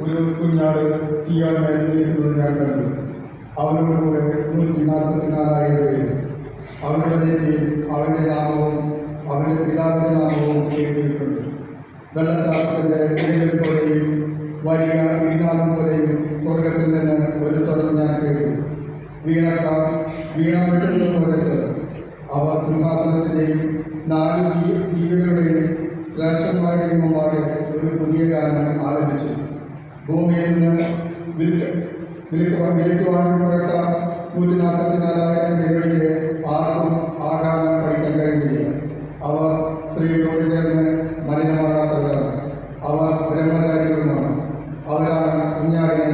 ഒരു കുഞ്ഞാട് സിയോൻ മേലിരിക്കുന്നത് ഞാൻ കണ്ടു. അവനോട് കൂടെ 144,000 പേര്. അവരുടെ നെറ്റിയിൽ അവൻ്റെ നാമവും അവൻ്റെ പിതാവിൻ്റെ നാമവും എഴുതിയിട്ടുണ്ട്. വെള്ളച്ചാട്ടത്തിൻ്റെ ഇരകൾ പോലെയും വലിയ ഇടിനാദം പോലെയും സ്വർഗത്തിൽ നിന്ന് ഒരു സ്വരം ഞാൻ കേട്ടു. വീണക്കാർ വീണ വെട്ടുന്നത് പോലെ സ്വരം. അവർ സിംഹാസനത്തിൻ്റെയും 4 ജീവികളുടെയും ശ്രേഷ്ഠന്മാരുടെയും മുമ്പാകെ ഒരു പുതിയ ഗാനം ആലപിച്ചു. ഭൂമിയിൽ നിന്ന് വിലക്കുവാനുള്ള 144,000 പേരുടെ ആർക്കും ആ ഗാനം പഠിക്കാൻ കഴിഞ്ഞില്ല. അവർ സ്ത്രീകളോട് ചേർന്ന് മലിനമാകാത്തവരാണ്. അവർ ബ്രഹ്മചാരികളുമാണ്. അവരാണ് കുഞ്ഞാടിനെ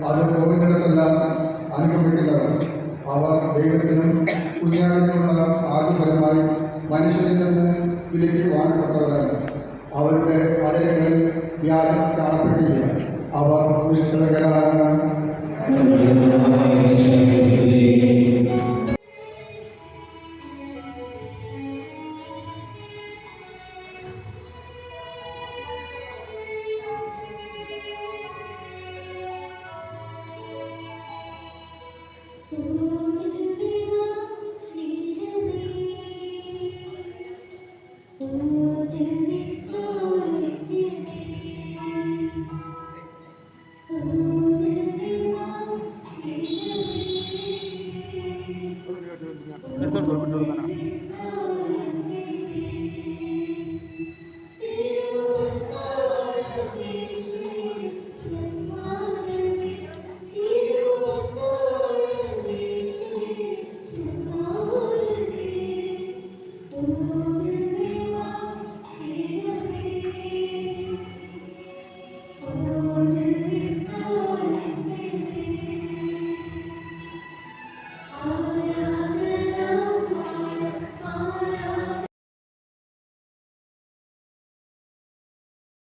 അത് പോകുന്നിടത്തെല്ലാം അനുഭവിക്കുന്നവർ. അവർ ദൈവത്തിനും കുഞ്ഞാടിനുള്ള ആദ്യഫലമായി മനുഷ്യരിൽ നിന്ന് വിലയ്ക്ക് വാങ്ങപ്പെട്ടവരാണ്. അവരുടെ അതിരുകളിൽ വ്യാജം കാണപ്പെട്ടില്ല. അവർ നിഷ്കളങ്കരാണെന്ന്